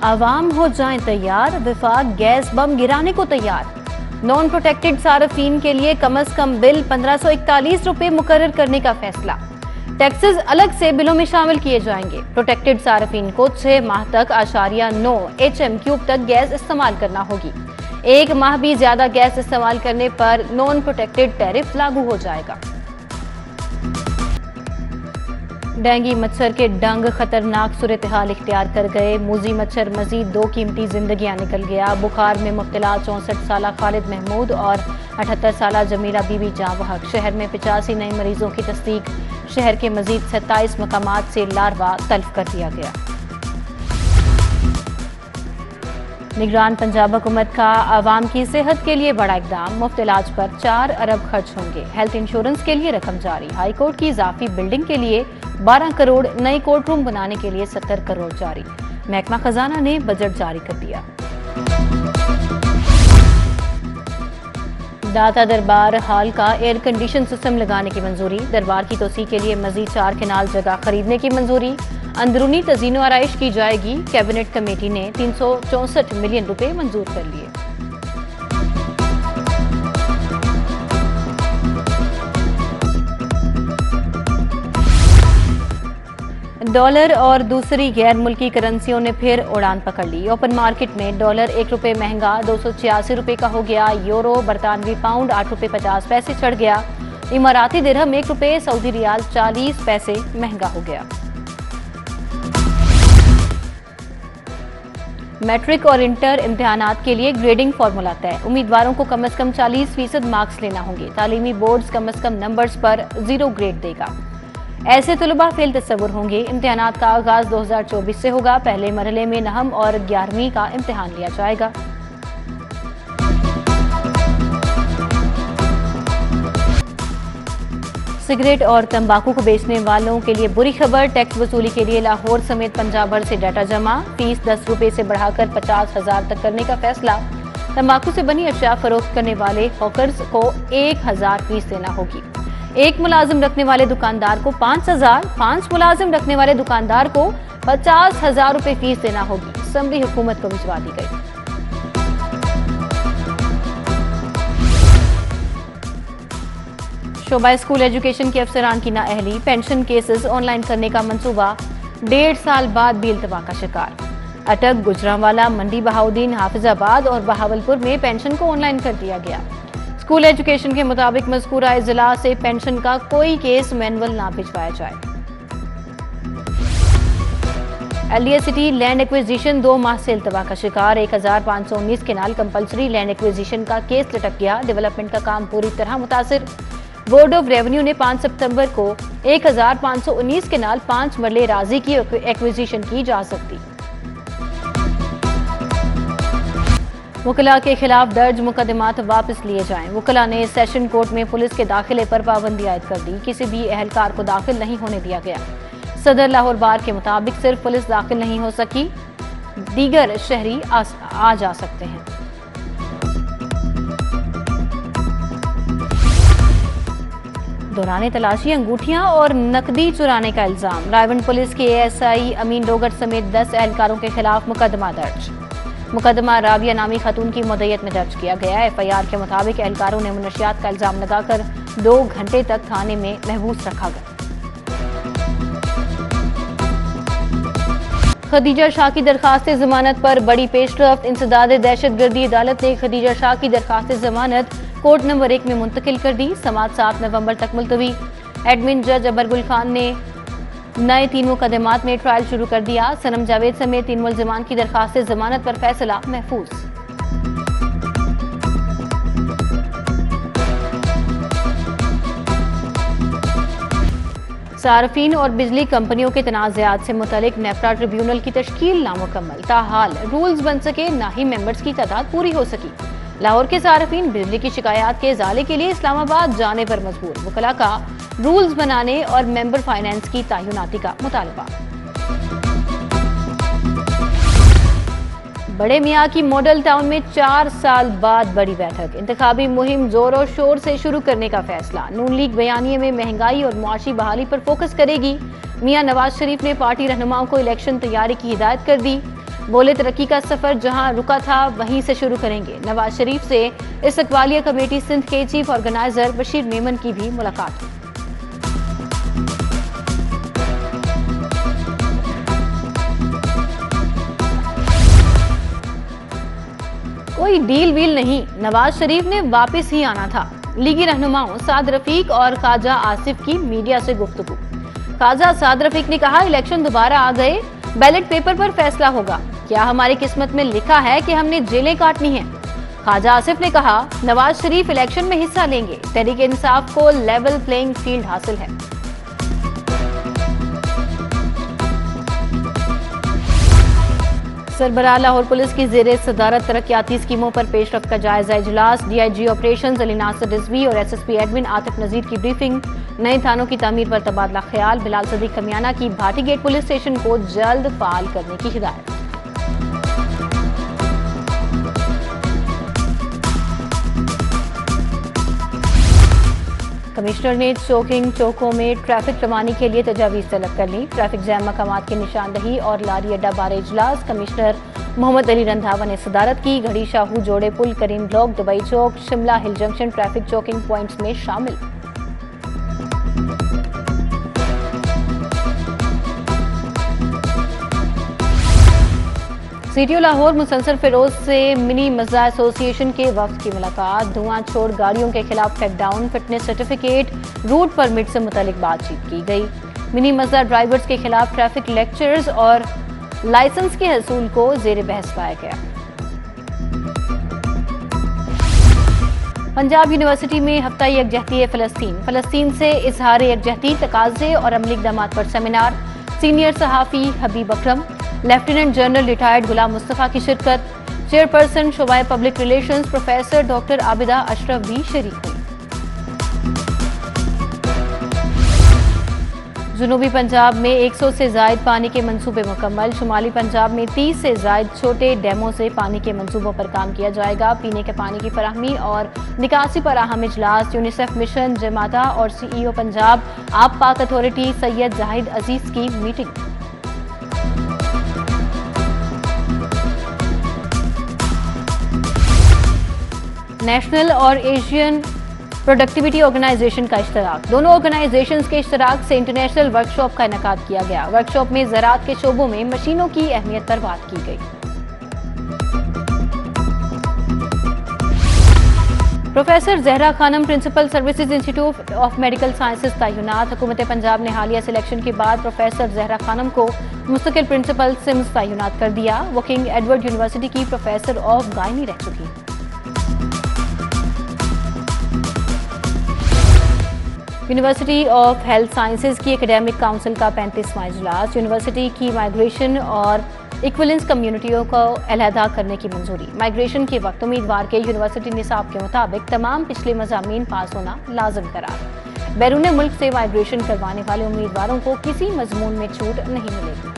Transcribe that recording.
आवाम हो जाएं तैयार, विफाक गैस बम गिराने को तैयार। नॉन प्रोटेक्टेड सार्फिन के लिए कम से कम बिल 1541 रुपए मुकर्रर करने का फैसला। टैक्सेस अलग से बिलों में शामिल किए जाएंगे। प्रोटेक्टेड सार्फिन को 6 माह तक .9 HM³ तक गैस इस्तेमाल करना होगी। 1 माह भी ज्यादा गैस इस्तेमाल करने पर नॉन प्रोटेक्टेड टैरिफ लागू हो जाएगा। डेंगू मच्छर के डंग खतरनाक सूरत हाल इख्तियार कर गए। मूजी मच्छर मजीद 2 कीमती जिंदगियां निकल गया। बुखार में मुब्तला 64 साला खालिद महमूद और 78 साला जमीला बीबी जाँ बहक। शहर में 85 नए मरीजों की तस्दीक। शहर के मजीद 27 मकामात से लार्वा तल्फ कर दिया गया। निगरान पंजाब हुकूमत का आवाम की सेहत के लिए बड़ा इकदाम। मुफ्त इलाज पर 4 अरब खर्च होंगे। हेल्थ इंश्योरेंस के लिए रकम जारी। हाई कोर्ट की इजाफी बिल्डिंग के लिए 12 करोड़, नई कोर्ट रूम बनाने के लिए 70 करोड़ जारी। महकमा खजाना ने बजट जारी कर दिया। दाता दरबार हॉल का एयर कंडीशन सिस्टम लगाने की मंजूरी। दरबार की तोसी के लिए मजीद 4 कनाल जगह खरीदने की मंजूरी। अंदरूनी तज़ीनो आराइश की जाएगी। कैबिनेट कमेटी ने 364 मिलियन रुपए मंजूर कर लिए। डॉलर और दूसरी गैर मुल्की करेंसियों ने फिर उड़ान पकड़ ली। ओपन मार्केट में डॉलर 1 रुपए महंगा 286 रुपए का हो गया। यूरो, बरतानवी पाउंड 8 रुपए 50 पैसे चढ़ गया। इमाराती दिरहम 1 रुपए, सऊदी रियाल 40 पैसे महंगा हो गया। मैट्रिक और इंटर इम्तिहानात के लिए ग्रेडिंग फार्मूला तय। उम्मीदवारों को कम से कम 40% मार्क्स लेना होंगे। तालीमी बोर्ड्स कम से कम नंबर्स पर 0 ग्रेड देगा। ऐसे तलबा फेल तस्वुर होंगे। इम्तिहानात का आगाज 2024 से होगा। पहले मरहले में 9वीं और 11वीं का इम्तिहान लिया जाएगा। सिगरेट और तंबाकू को बेचने वालों के लिए बुरी खबर। टैक्स वसूली के लिए लाहौर समेत पंजाब भर से डाटा जमा। फीस 10 रुपए से बढ़ाकर 50,000 तक करने का फैसला। तंबाकू से बनी अशिया फरोख्त करने वाले हॉकर्स को 1000 फीस देना होगी। 1 मुलाजिम रखने वाले दुकानदार को 5,000, 5 मुलाजिम रखने वाले दुकानदार को 50,000 रुपए फीस देना होगी। समरी हुकूमत को भिजवा दी गई। शोबा स्कूल एजुकेशन के अफसरान की नाअहली। पेंशन केसेस ऑनलाइन करने का मंसूबा 1.5 साल बाद भी इल्तवा का शिकार। अटक, गुजरांवाला, मंडी बहाउद्दीन, हाफिजाबाद और बहावलपुर में पेंशन को ऑनलाइन कर दिया गया। स्कूल एजुकेशन के मुताबिक मज़कूरा जिला से पेंशन का कोई केस मैनुअल ना भिजवाया जाए। LDA सिटी लैंड एक्विजिशन 2 माह से इल्तवा का शिकार। 1519 केनाल कंपल्सरी लैंड एक्विजिशन का केस लटक गया। डेवलपमेंट का काम पूरी तरह मुतासिर। बोर्ड ऑफ रेवेन्यू ने 5 सितंबर को 1519 केनाल 5 मरले राजी की एक्विजिशन की जा सकती। वकला के खिलाफ दर्ज मुकदमात वापस लिए जाएं। वकला ने सेशन कोर्ट में पुलिस के दाखिले पर पाबंदी आयद कर दी। किसी भी अहलकार को दाखिल नहीं होने दिया गया। सदर लाहौर बार के मुताबिक सिर्फ पुलिस दाखिल नहीं हो सकी, दीगर शहरी आ जा सकते हैं। दौरान तलाशी अंगूठियां और नकदी चुराने का इल्जाम। रायवंड पुलिस के ASI अमीन डोगर समेत 10 एहलकारों के खिलाफ मुकदमा दर्ज। मुकदमा राबिया नामी खतून की मुद्दत में दर्ज किया गया। FIR के मुताबिक एहलकारों ने मुनशियात का इल्जाम लगाकर 2 घंटे तक थाने में महबूस रखा गया। खदीजा शाह की दरखास्त जमानत पर बड़ी पेशरफ्त। इंसदाद दहशतगर्दी अदालत ने खदीजा शाह की दरखास्त जमानत कोर्ट नंबर 1 में मुंतकिल कर दी। समाअत 7 नवंबर तक मुलतवी। एडमिन जज अबरगुल खान ने नए 3 मुकदमात में ट्रायल शुरू कर दिया। सनम जावेद समेत 3 मुलजिमान की दरखास्त जमानत पर फैसला महफूज। सार्फिन और बिजली कंपनियों के तनाज़ात से मुतल्लिक नेफ्रा ट्रिब्यूनल की तश्कील नामुकम्मल। ताहाल रूल्स बन सके, ना ही मेंबर्स की तादाद पूरी हो सकी। लाहौर के सार्फिन बिजली की शिकायत के इजाले के लिए इस्लामाबाद जाने पर मजबूर। वकला का रूल्स बनाने और मेंबर फाइनेंस की तैनाती का मुतालबा। बड़े मियाँ की मॉडल टाउन में 4 साल बाद बड़ी बैठक। इंतखाबी मुहिम जोरों शोर से शुरू करने का फैसला। नून लीग बयानिए में महंगाई और मुआशी बहाली पर फोकस करेगी। मियाँ नवाज शरीफ ने पार्टी रहनुमाओं को इलेक्शन तैयारी की हिदायत कर दी। बोले तरक्की का सफर जहां रुका था वहीं से शुरू करेंगे। नवाज शरीफ से इस्तकबालिया कमेटी सिंध के चीफ ऑर्गेनाइजर बशीर मेमन की भी मुलाकात हुई। कोई डील वील नहीं, नवाज शरीफ ने वापस ही आना था। लीगी रहनुमाओं साद रफीक और ख्वाजा आसिफ की मीडिया से गुफ्तगू। ख्वाजा साद रफीक ने कहा, इलेक्शन दोबारा आ गए, बैलेट पेपर पर फैसला होगा। क्या हमारी किस्मत में लिखा है कि हमने जेलें काटनी हैं? ख्वाजा आसिफ ने कहा, नवाज शरीफ इलेक्शन में हिस्सा लेंगे, तहरीक इंसाफ को लेवल प्लेइंग फील्ड हासिल है। सरबराह लाहौर पुलिस की जेर सदारत तरक्याती स्कीमों पर पेशरफ्त का जायजा इजलास। डीआईजी ऑपरेशंस अली नासिर रिजवी और एसएसपी एडमिन आतिफ नजीर की ब्रीफिंग। नए थानों की तामीर पर तबादला ख्याल। बिलाल सदीक खमियाना की भाटी गेट पुलिस स्टेशन को जल्द फाल करने की हिदायत। कमिश्नर ने चौकों में ट्रैफिक रवानी के लिए तजावीज़ तलब कर ली। ट्रैफिक जैम मकामात की निशानदही और लारी अड्डा बारे इजलास। कमिश्नर मोहम्मद अली रंधावा ने सदारत की। घड़ी शाहू जोड़े पुल, करीम ब्लॉक, दुबई चौक, शिमला हिल जंक्शन ट्रैफिक चौकिंग पॉइंट्स में शामिल। सीटीओ लाहौर मुसलसल फिरोज से मिनी मज़ा एसोसिएशन के वफ्द की मुलाकात। धुआं छोड़ गाड़ियों के खिलाफ crackdown, fitness certificate, route permit से मुतालिक बातचीत की गई। मिनी मज़ा ड्राइवर्स के खिलाफ ट्रैफिक लेक्चर्स और लाइसेंस के हसूल को जेर बहस लाया गया। पंजाब यूनिवर्सिटी में हफ्ता यकजहती फ़लस्तीन से इजहार यकजहती, तकाज़े और अमली इक़दामात पर सेमिनार। सीनियर सहाफ़ी Habib Akram, lieutenant general retired Ghulam Mustafa की शिरकत। चेयरपर्सन शोबाए public relations professor doctor Abida Ashraf भी शरीक हुई। जुनूबी पंजाब में 100 से ज़ायद पानी के मंसूबे मुकम्मल। शुमाली पंजाब में 30 से ज़ायद छोटे डैमों से पानी के मंसूबों पर काम किया जाएगा। पीने के पानी की फराहमी और निकासी पर अहम इजलास। यूनिसेफ मिशन, जमाता और CEO पंजाब आप पाक अथॉरिटी सैयद जाहिद अजीज की मीटिंग। नेशनल और एशियन प्रोडक्टिविटी ऑर्गेनाइजेशन का इश्तराक। दोनों ऑर्गेनाइजेशंस के इश्तराक से इंटरनेशनल वर्कशॉप का इनेकाद किया गया। वर्कशॉप में ज़राअत के शोबों में मशीनों की अहमियत पर बात की गई। Professor Zahra Khanam principal services institute of medical sciences तैनात। हुकूमत पंजाब ने हालिया सिलेक्शन के बाद प्रोफेसर जहरा खानम को मुस्तकिल प्रिंसिपल सिम्स तैनात कर दिया। वो किंग एडवर्ड यूनिवर्सिटी की प्रोफेसर ऑफ गायनी रह चुकी। यूनिवर्सिटी ऑफ हेल्थ साइंसेज की एकेडमिक काउंसिल का 35वां इजलास। यूनिवर्सिटी की माइग्रेशन और इक्विलेंस कम्युनिटियों को अलहदा करने की मंजूरी। माइग्रेशन के वक्त उम्मीदवार के यूनिवर्सिटी निसाब के मुताबिक तमाम पिछले मज़ामीन पास होना लाजिम करार। बैरून मुल्क से माइग्रेशन करवाने वाले उम्मीदवारों को किसी मजमून में छूट नहीं मिलेगी।